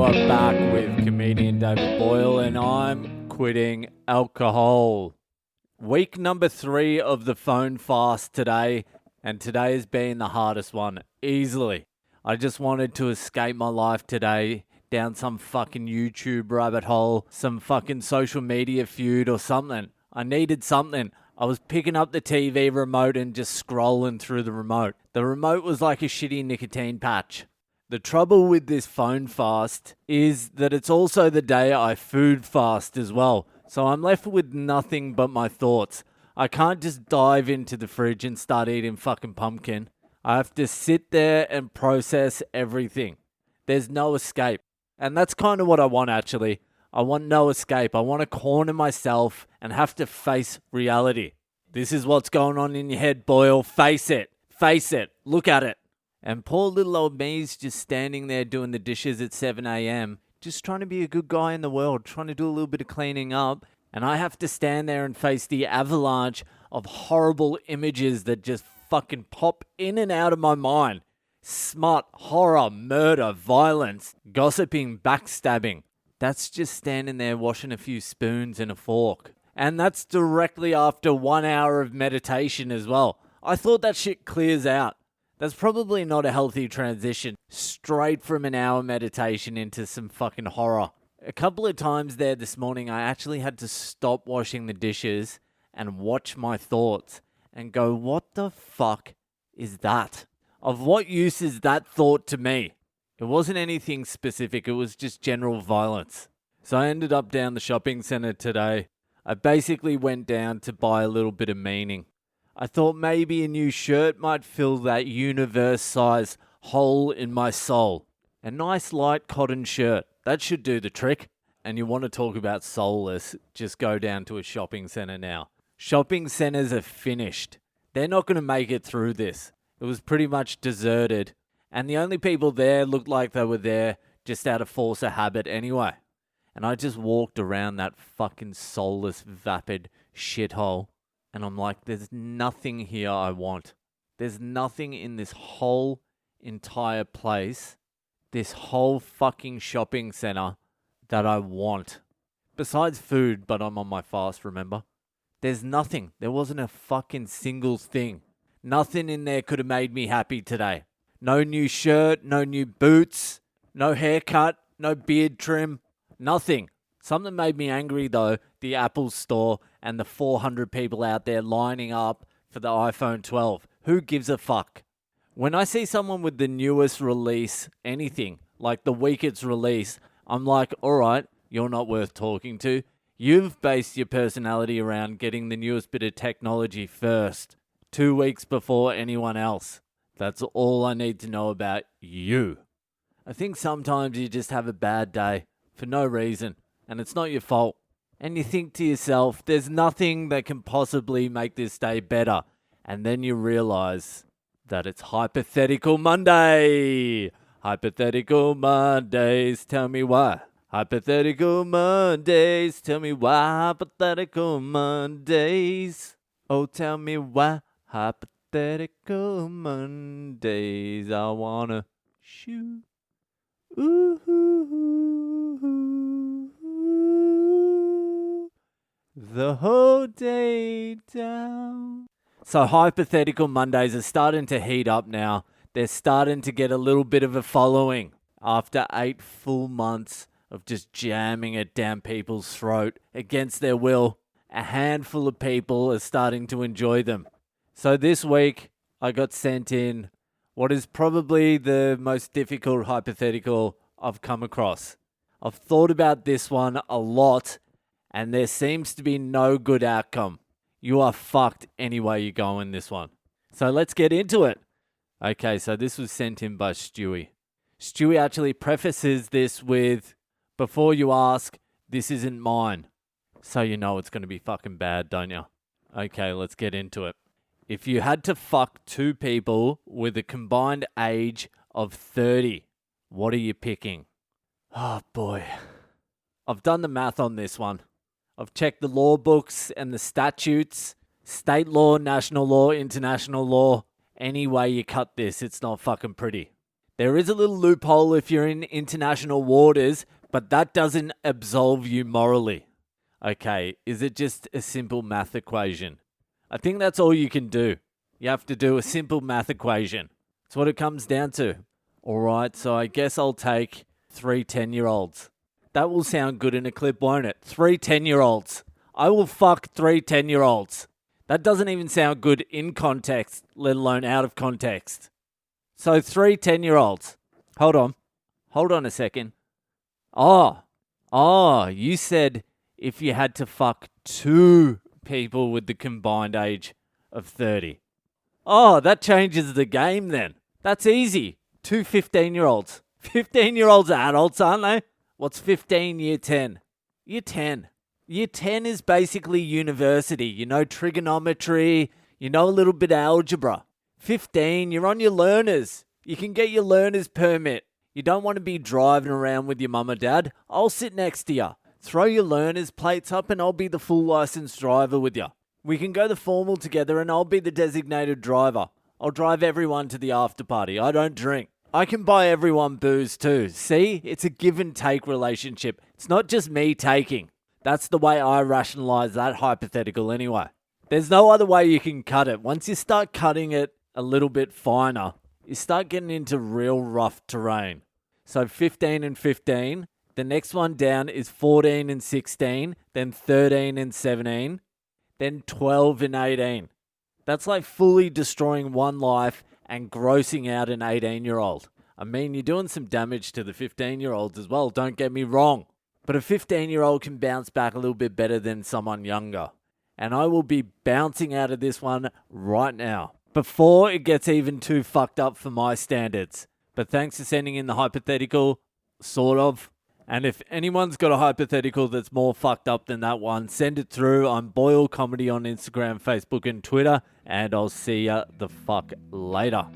are back with comedian David Boyle, and I'm quitting alcohol. Week number 3 of the phone fast today, and today has been the hardest one, easily. I just wanted to escape my life today down some fucking YouTube rabbit hole, some fucking social media feud or something. I needed something. I was picking up the TV remote and just scrolling through the remote. The remote was like a shitty nicotine patch. The trouble with this phone fast is that it's also the day I food fast as well. So I'm left with nothing but my thoughts. I can't just dive into the fridge and start eating fucking pumpkin. I have to sit there and process everything. There's no escape. And that's kind of what I want, actually. I want no escape. I want to corner myself and have to face reality. This is what's going on in your head, Boyle. Face it. Face it. Look at it. And poor little old me's just standing there doing the dishes at 7 a.m., just trying to be a good guy in the world, trying to do a little bit of cleaning up. And I have to stand there and face the avalanche of horrible images that just fucking pop in and out of my mind. Smut, horror, murder, violence, gossiping, backstabbing. That's just standing there washing a few spoons and a fork. And that's directly after 1 hour of meditation as well. I thought that shit clears out. That's probably not a healthy transition. Straight from an hour meditation into some fucking horror. A couple of times there this morning, I actually had to stop washing the dishes and watch my thoughts and go, what the fuck is that? Of what use is that thought to me? It wasn't anything specific. It was just general violence. So I ended up down the shopping center today. I basically went down to buy a little bit of meaning. I thought maybe a new shirt might fill that universe-size hole in my soul. A nice light cotton shirt. That should do the trick. And you want to talk about soulless, just go down to a shopping center now. Shopping centers are finished. They're not going to make it through this. It was pretty much deserted. And the only people there looked like they were there just out of force of habit anyway. And I just walked around that fucking soulless, vapid shithole. And I'm like, there's nothing here I want. There's nothing in this whole entire place, this whole fucking shopping center that I want. Besides food, but I'm on my fast, remember? There's nothing. There wasn't a fucking single thing. Nothing in there could have made me happy today. No new shirt, no new boots, no haircut, no beard trim, nothing. Something made me angry though, the Apple store and the 400 people out there lining up for the iPhone 12. Who gives a fuck? When I see someone with the newest release, anything, like the week it's released, I'm like, alright, you're not worth talking to. You've based your personality around getting the newest bit of technology first, 2 weeks before anyone else. That's all I need to know about you. I think sometimes you just have a bad day for no reason. And it's not your fault. And you think to yourself, there's nothing that can possibly make this day better. And then you realize that it's Hypothetical Monday. Hypothetical Mondays, tell me why. Hypothetical Mondays, tell me why. Hypothetical Mondays. Oh, tell me why. Hypothetical Mondays, I wanna shoot. Ooh. The whole day down. So Hypothetical Mondays are starting to heat up now. They're starting to get a little bit of a following after 8 full months of just jamming it down people's throat against their will. A handful of people are starting to enjoy them. So this week I got sent in what is probably the most difficult hypothetical I've come across. I've thought about this one a lot. And there seems to be no good outcome. You are fucked any way you go in this one. So let's get into it. Okay, so this was sent in by Stewie. Stewie actually prefaces this with, before you ask, this isn't mine. So you know it's going to be fucking bad, don't you? Okay, let's get into it. If you had to fuck 2 people with a combined age of 30, what are you picking? Oh boy. I've done the math on this one. I've checked the law books and the statutes, state law, national law, international law. Any way you cut this, it's not fucking pretty. There is a little loophole if you're in international waters, but that doesn't absolve you morally. Okay, is it just a simple math equation? I think that's all you can do. You have to do a simple math equation. That's what it comes down to. Alright, so I guess I'll take 3 10-year-olds. That will sound good in a clip, won't it? 3 10-year-olds. I will fuck 3 10-year-olds. That doesn't even sound good in context, let alone out of context. So 3 10-year-olds. Hold on a second. You said if you had to fuck 2 people with the combined age of 30. Oh, that changes the game then. That's easy. 2 15-year-olds. 15-year-olds are adults, aren't they? What's 15, year 10? Year 10. Year 10 is basically university. You know trigonometry. You know a little bit of algebra. 15, you're on your learners. You can get your learner's permit. You don't want to be driving around with your mum or dad. I'll sit next to you. Throw your learner's plates up and I'll be the full licensed driver with you. We can go the formal together and I'll be the designated driver. I'll drive everyone to the after party. I don't drink. I can buy everyone booze too. See? It's a give and take relationship. It's not just me taking. That's the way I rationalize that hypothetical anyway. There's no other way you can cut it. Once you start cutting it a little bit finer, you start getting into real rough terrain. So 15 and 15. The next one down is 14 and 16. Then 13 and 17. Then 12 and 18. That's like fully destroying one life and grossing out an 18-year-old. I mean, you're doing some damage to the 15-year-olds as well, don't get me wrong. But a 15-year-old can bounce back a little bit better than someone younger. And I will be bouncing out of this one right now, before it gets even too fucked up for my standards. But thanks for sending in the hypothetical, sort of. And if anyone's got a hypothetical that's more fucked up than that one, send it through. I'm Boyle Comedy on Instagram, Facebook and Twitter. And I'll see ya the fuck later.